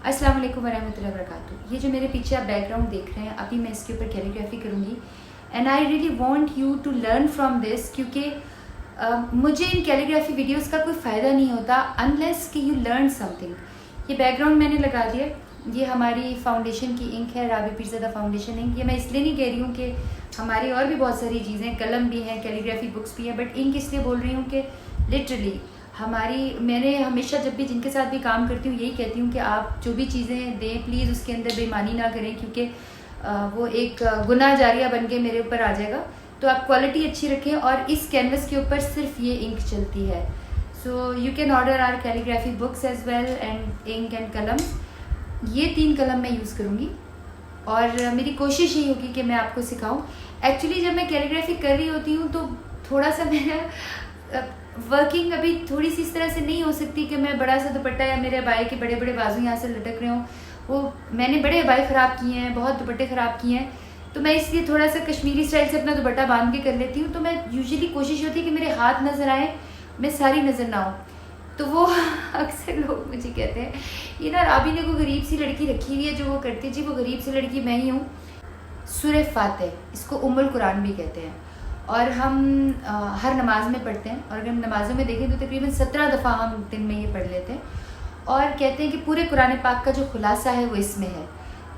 अस्सलाम वालेकुम वरहमतुल्लाहि वबरकातुहू। ये जो मेरे पीछे आप बैकग्राउंड देख रहे हैं, अभी मैं इसके ऊपर कैलीग्राफी करूँगी and I really want you to learn from this, क्योंकि मुझे इन कैलीग्राफी वीडियोस का कोई फ़ायदा नहीं होता अनलेस कि यू लर्न समथिंग। ये बैकग्राउंड मैंने लगा दिया, ये हमारी फाउंडेशन की इंक है, राबी पीरज़ादा फाउंडेशन इंक। ये मैं इसलिए नहीं कह रही हूँ कि हमारी और भी बहुत सारी चीज़ें, कलम भी हैं, कैलीग्राफी बुक्स भी हैं, बट इंक इसलिए बोल रही हूँ कि लिटरली मैंने हमेशा जब भी जिनके साथ भी काम करती हूँ यही कहती हूँ कि आप जो भी चीज़ें दें प्लीज़ उसके अंदर बेईमानी ना करें, क्योंकि वो एक गुनाह जारिया बन के मेरे ऊपर आ जाएगा। तो आप क्वालिटी अच्छी रखें, और इस कैनवस के ऊपर सिर्फ ये इंक चलती है। So you can order or calligraphy books as well and ink and qalam. ये 3 कलम मैं यूज़ करूँगी और मेरी कोशिश यही होगी कि मैं आपको सिखाऊं। एक्चुअली जब मैं कैलीग्राफी कर रही होती हूँ तो थोड़ा सा मेरा वर्किंग अभी थोड़ी सी इस तरह से नहीं हो सकती कि मैं बड़ा सा दुपट्टा या मेरे अबाए के बड़े बड़े बाजू यहाँ से लटक रहे हों। वो मैंने बड़े अबाए ख़राब किए हैं, बहुत दुपट्टे ख़राब किए हैं, तो मैं इसलिए थोड़ा सा कश्मीरी स्टाइल से अपना दुपट्टा बांध के कर लेती हूँ। तो मैं यूजुअली कोशिश होती है कि मेरे हाथ नज़र आए, मैं सारी नज़र ना हो। तो वो अक्सर लोग मुझे कहते हैं ये ना राबी ने कोई गरीब सी लड़की रखी हुई है जो वो करती है। जी वो गरीब सी लड़की मैं ही हूँ। सूरह फातिहा, इसको उम्मुल कुरान भी कहते हैं, और हम हर नमाज में पढ़ते हैं, और अगर हम नमाज़ों में देखें तो तकरीबन 17 दफ़ा हम दिन में ये पढ़ लेते हैं, और कहते हैं कि पूरे कुरान पाक का जो खुलासा है वो इसमें है।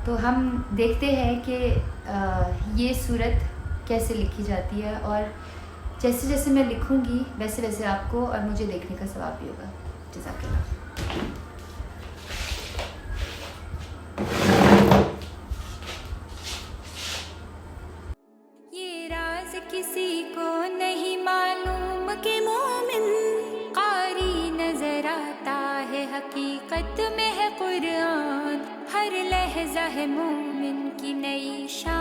तो हम देखते हैं कि ये सूरत कैसे लिखी जाती है, और जैसे जैसे मैं लिखूंगी वैसे वैसे आपको और मुझे देखने का सवाब भी होगा। जज़ाकल्लाह। ये राज किसी को नहीं मालूम कि मोमिन कारी नजर आता है, हकीकत में है कुरान, हर लहजा है मोमिन की नई शान।